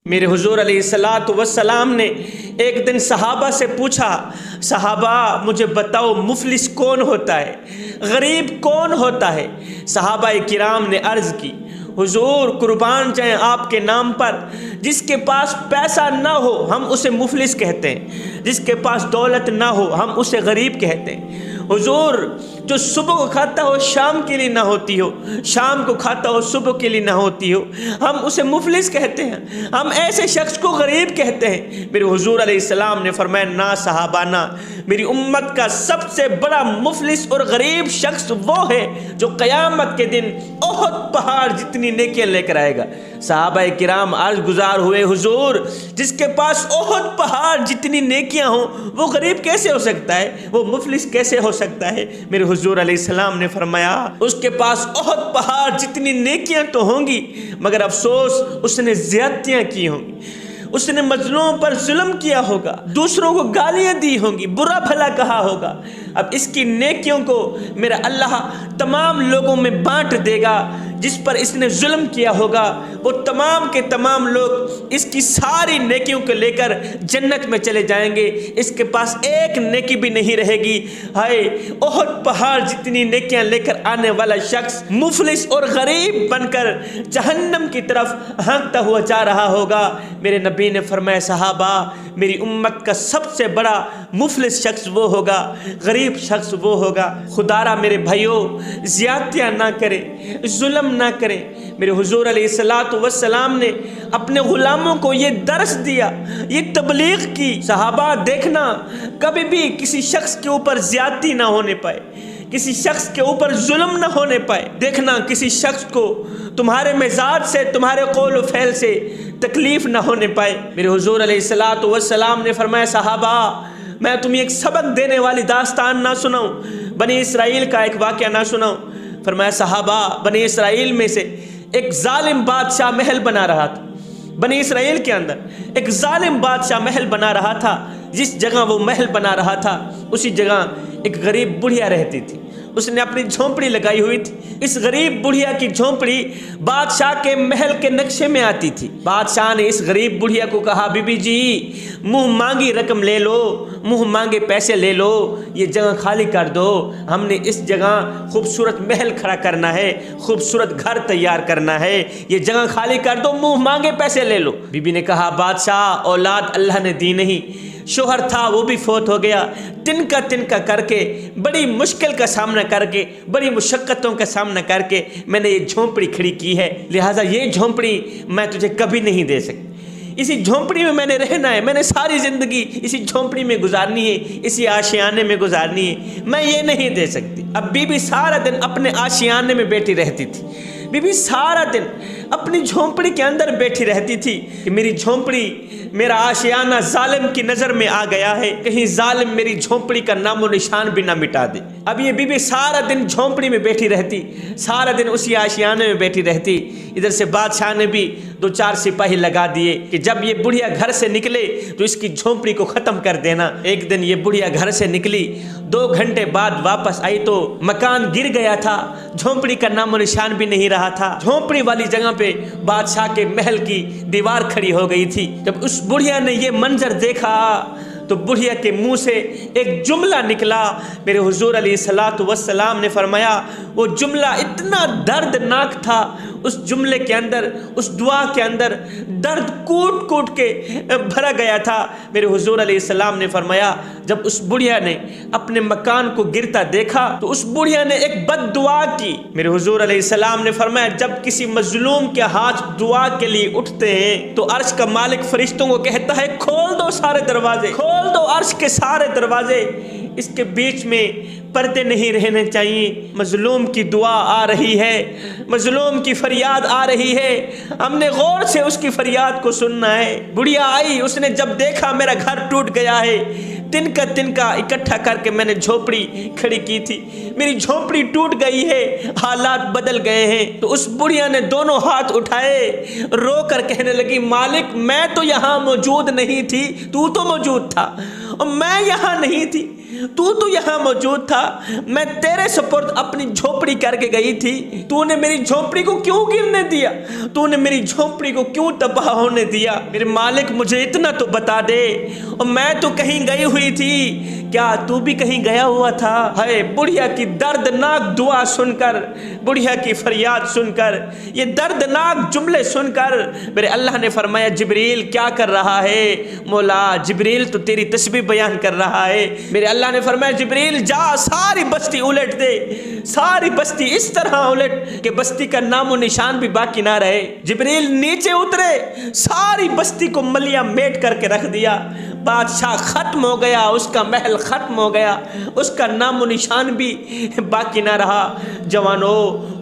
میرے حضور علیہ الصلاۃ والسلام نے ایک دن صحابہ سے پوچھا، صحابہ مجھے بتاؤ مفلس کون ہوتا ہے، غریب کون ہوتا ہے؟ صحابہ کرام نے عرض کی، حضور قربان جائیں آپ کے نام پر، جس کے پاس پیسہ نہ ہو ہم اسے مفلس کہتے ہیں، جس کے پاس دولت نہ ہو ہم اسے غریب کہتے ہیں۔ حضور جو صبح کو کھاتا ہو شام کے لیے نہ ہوتی ہو، شام کو کھاتا ہو صبح کے لیے نہ ہوتی ہو، ہم اسے مفلس کہتے ہیں، ہم ایسے شخص کو غریب کہتے ہیں۔ میرے حضور علیہ السلام نے فرمایا، نہ صحابہ نہ، میری امت کا سب سے بڑا مفلس اور غریب شخص وہ ہے جو قیامت کے دن احد پہاڑ جتنی نیکیاں لے کر آئے گا۔ صحابہ کرام عرض گزار ہوئے، حضور جس کے پاس احد پہاڑ جتنی نیکیاں ہوں وہ غریب کیسے ہو سکتا ہے، وہ مفلس کیسے ہو سکتا ہے؟ میرے حضور علیہ السلام نے فرمایا، اس کے پاس احد پہاڑ جتنی نیکیاں تو ہوں گی مگر افسوس اس نے زیادتیاں کی ہوں گی، اس نے مظلوم پر ظلم کیا ہوگا، دوسروں کو گالیاں دی ہوں گی، برا بھلا کہا ہوگا۔ اب اس کی نیکیوں کو میرا اللہ تمام لوگوں میں بانٹ دے گا، جس پر اس نے ظلم کیا ہوگا وہ تمام کے تمام لوگ اس کی ساری نیکیوں کو لے کر جنت میں چلے جائیں گے، اس کے پاس ایک نیکی بھی نہیں رہے گی۔ ہائے احد پہاڑ جتنی نیکیاں لے کر آنے والا شخص مفلس اور غریب بن کر جہنم کی طرف ہانکتا ہوا جا رہا ہوگا۔ میرے نبی نے فرمایا، صحابہ میری امت کا سب سے بڑا مفلس شخص وہ ہوگا، غریب شخص وہ ہوگا۔ خدارا میرے بھائیوں زیادتیاں نہ کرے، ظلم نہ کرے۔ میرے حضور علیہ الصلاۃ والسلام نے اپنے غلاموں کو یہ درس دیا، یہ تبلیغ کی، صحابہ دیکھنا کبھی بھی کسی شخص کے اوپر زیادتی نہ ہونے پائے، کسی شخص کے اوپر ظلم نہ ہونے پائے۔ دیکھنا کسی شخص کو تمہارے مزاج سے، تمہارے قول و فعل سے تکلیف نہ ہونے پائے۔ میرے حضور علیہ الصلاۃ والسلام نے فرمایا، صحابہ میں تمہیں ایک سبق دینے والی داستان نہ سناؤں، بنی اسرائیل کا ایک واقعہ نہ سناؤں؟ فرمایا، صحابہ بنی اسرائیل میں سے ایک ظالم بادشاہ محل بنا رہا تھا۔ بنی اسرائیل کے اندر ایک ظالم بادشاہ محل بنا رہا تھا، جس جگہ وہ محل بنا رہا تھا اسی جگہ ایک غریب بڑھیا رہتی تھی، اس نے اپنی جھونپڑی لگائی ہوئی تھی۔ اس غریب بڑھیا کی جھونپڑی بادشاہ کے محل کے نقشے میں آتی تھی۔ بادشاہ نے اس غریب بڑھیا کو کہا، بی بی جی منہ مانگی رقم لے لو، منہ مانگے پیسے لے لو، یہ جگہ خالی کر دو، ہم نے اس جگہ خوبصورت محل کھڑا کرنا ہے، خوبصورت گھر تیار کرنا ہے، یہ جگہ خالی کر دو، منہ مانگے پیسے لے لو۔ بی بی نے کہا، بادشاہ اولاد اللہ نے دی نہیں، شوہر تھا وہ بھی فوت ہو گیا، تنکا کر کے، بڑی مشکل کا سامنا کر کے، بڑی مشقتوں کا سامنا کر کے میں نے یہ جھونپڑی کھڑی کی ہے، لہٰذا یہ جھونپڑی میں تجھے کبھی نہیں دے سکتی۔ اسی جھونپڑی میں نے رہنا ہے، میں نے ساری زندگی اسی جھونپڑی میں گزارنی ہے، اسی آشیانے میں گزارنی ہے، میں یہ نہیں دے سکتی۔ اب بی بی سارا دن اپنے آشیانے میں بیٹھی رہتی تھی، بی بی سارا دن اپنی جھونپڑی کے اندر بیٹھی رہتی تھی کہ میری جھونپڑی، میرا آشیانہ ظالم کی نظر میں آ گیا ہے، کہیں ظالم میری جھونپڑی کا نام و نشان بھی نہ مٹا دے۔ اب یہ بی بی سارا دن جھونپڑی میں بیٹھی رہتی، سارا دن اسی آشیانے میں بیٹھی رہتی۔ ادھر سے بادشاہ نے بھی 2-4 سپاہی لگا دیے کہ جب یہ بڑھیا گھر سے نکلے تو اس کی جھونپڑی کو ختم کر دینا۔ ایک دن یہ بڑھیا گھر سے نکلی، 2 گھنٹے بعد واپس آئی تو مکان گر گیا تھا، جھونپڑی کا نام و نشان بھی نہیں رہا تھا۔ جھونپڑی والی جگہ پہ بادشاہ کے محل کی دیوار کھڑی ہو گئی تھی۔ جب اس بڑھیا نے یہ منظر دیکھا تو بڑھیا کے منہ سے ایک جملہ نکلا۔ میرے حضور علیہ الصلاۃ والسلام نے فرمایا، وہ جملہ اتنا دردناک تھا، اس جملے کے اندر، اس دعا کے اندر درد کوٹ کوٹ کے بھرا گیا تھا۔ میرے حضور علیہ السلام نے فرمایا، جب اس بڑھیا نے اپنے مکان کو گرتا دیکھا تو اس بڑھیا نے ایک بد دعا کی۔ میرے حضور علیہ السلام نے فرمایا، جب کسی مظلوم کے ہاتھ دعا کے لیے اٹھتے ہیں تو عرش کا مالک فرشتوں کو کہتا ہے، کھول دو سارے دروازے، کھول دو عرش کے سارے دروازے، اس کے بیچ میں پردے نہیں رہنے چاہیے۔ مظلوم کی دعا آ رہی ہے، مظلوم کی فریاد آ رہی ہے، ہم نے غور سے اس کی فریاد کو سننا ہے۔ بڑھیا آئی، اس نے جب دیکھا میرا گھر ٹوٹ گیا ہے، تنکا اکٹھا کر کے میں نے جھونپڑی کھڑی کی تھی، میری جھونپڑی ٹوٹ گئی ہے، حالات بدل گئے ہیں، تو اس بڑھیا نے دونوں ہاتھ اٹھائے، رو کر کہنے لگی، مالک میں تو یہاں موجود نہیں تھی، تو موجود تھا اور میں یہاں نہیں تھی، تو یہاں موجود تھا، میں تیرے سپرد اپنی جھوپڑی کر کے گئی تھی، تو نے میری جھوپڑی کو کیوں گرنے دیا؟ تو نے میری جھوپڑی کو کیوں تباہ ہونے دیا؟ میرے مالک مجھے اتنا تو بتا دے، اور میں تو کہیں گئی ہوئی تھی، کیا تو بھی کہیں گیا ہوا تھا؟ ہائے بڑھیا کی دردناک دعا سن کر، بڑھیا کی فریاد سن کر، یہ دردناک جملے سن کر میرے اللہ نے فرمایا جبریل کیا کر رہا ہے؟ مولا جبریل تو تیری تسبیح بیان کر رہا ہے۔ میرے اللہ نے فرمایا جبریل جا ساری بستی الٹ دے، ساری بستی اس طرح الٹ کہ بستی کا نام و نشان بھی باقی نہ رہے۔ جبریل نیچے اترے، ساری بستی کو ملیا میٹ کر کے رکھ دیا، بادشاہ ختم ہو گیا، اس کا محل ختم ہو گیا، اس کا نام و نشان بھی باقی نہ رہا۔ جوانو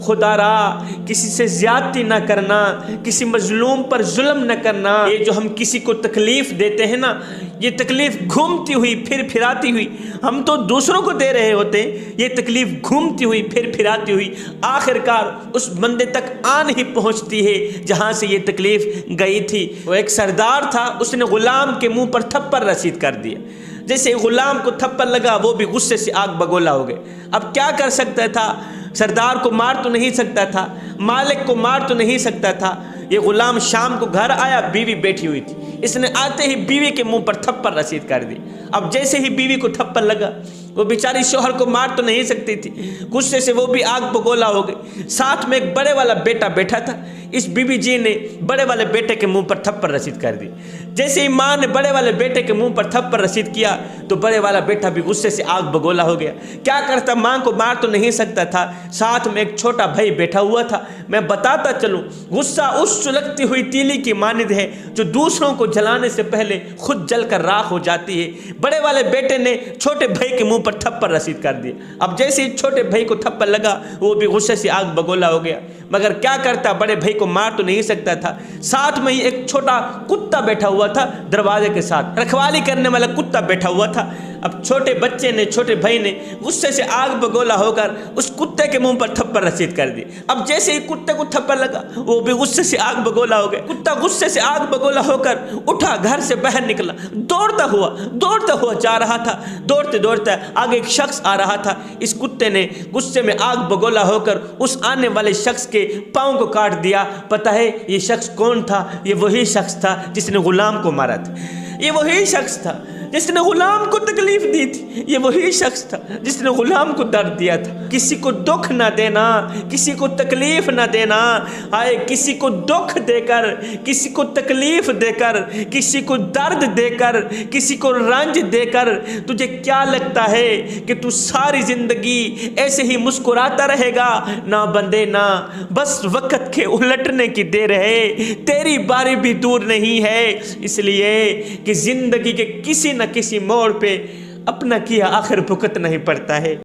خدا را کسی سے زیادتی نہ کرنا، کسی مظلوم پر ظلم نہ کرنا۔ یہ جو ہم کسی کو تکلیف دیتے ہیں نا، یہ تکلیف گھومتی ہوئی پھر پھراتی ہوئی ہم تو دوسروں کو دے رہے ہوتے ہیں، یہ تکلیف گھومتی ہوئی پھر پھراتی ہوئی آخر کار اس بندے تک آن ہی پہنچتی ہے جہاں سے یہ تکلیف گئی تھی۔ وہ ایک سردار تھا، اس نے غلام کے منہ پر تھپڑ رسید کر دیا۔ جیسے غلام کو تھپڑ لگا وہ بھی غصے سے آگ بگولا ہو گئے۔ اب کیا کر سکتا تھا؟ سردار کو مار تو نہیں سکتا تھا، مالک کو مار تو نہیں سکتا تھا۔ یہ غلام شام کو گھر آیا، بیوی بیٹھی ہوئی تھی، اس نے آتے ہی بیوی کے منہ پر تھپڑ رسید کر دی۔ اب جیسے ہی بیوی کو تھپڑ لگا، وہ بیچاری شوہر کو مار تو نہیں سکتی تھی، غصے سے وہ بھی آگ بگولا ہو گئی۔ ساتھ میں ایک بڑے والا بیٹا بیٹھا تھا، اس بی بی جی نے بڑے والے بیٹے کے منہ پر تھپڑ رسید کر دی۔ جیسے ہی ماں نے بڑے والے بیٹے کے منہ پر تھپڑ رسید کیا تو بڑے والا بیٹا بھی غصے سے آگ بگولا ہو گیا۔ کیا کرتا؟ ماں کو مار تو نہیں سکتا تھا، ساتھ میں ایک چھوٹا بھائی بیٹھا ہوا تھا۔ میں بتاتا چلوں، غصہ اس سلگتی ہوئی تیلی کی مانند ہے جو دوسروں کو جلانے سے پہلے خود جل کر راکھ ہو جاتی ہے۔ بڑے والے بیٹے نے چھوٹے بھائی کے منہ پر تھپڑ رسید کر دیا۔ اب جیسے ہی چھوٹے بھائی کو تھپڑ لگا وہ بھی غصے سے آگ بگولا ہو گیا، مگر کیا کرتا؟ بڑے بھائی کو مار تو نہیں سکتا تھا، ساتھ میں ہی ایک چھوٹا کتا بیٹھا ہوا تھا، دروازے کے ساتھ رکھوالی کرنے والا کتا بیٹھا ہوا تھا۔ اب چھوٹے بچے نے، چھوٹے بھائی نے غصے سے آگ بگولا ہو کر اس کتے کے منہ پر تھپڑ رسید کر دی۔ اب جیسے ہی کتے کو تھپڑ لگا وہ بھی غصے سے آگ بگولا ہو گیا۔ کتا غصے سے آگ بگولا ہو کر اٹھا، گھر سے باہر نکلا، دوڑتا ہوا جا رہا تھا۔ دوڑتے دوڑتے آگے ایک شخص آ رہا تھا، اس کتے نے غصے میں آگ بگولا ہو کر اس آنے والے شخص کے پاؤں کو کاٹ دیا۔ پتہ ہے یہ شخص کون تھا؟ یہ وہی شخص تھا جس نے غلام کو مارا تھا، یہ وہی شخص تھا جس نے غلام کو تکلیف دی تھی، یہ وہی شخص تھا جس نے غلام کو درد دیا تھا۔ کسی کو دکھ نہ دینا، کسی کو تکلیف نہ دینا۔ آئے کسی کو دکھ دے کر، کسی کو تکلیف دے کر، کسی کو درد دے کر، کسی کو رنج دے کر تجھے کیا لگتا ہے کہ تو ساری زندگی ایسے ہی مسکراتا رہے گا؟ نہ بندے نہ، بس وقت کے الٹنے کی دیر ہے، تیری باری بھی دور نہیں ہے، اس لیے کہ زندگی کے کسی نہ کسی موڑ پہ اپنا کیا آخر بھگتنا ہی پڑتا ہے۔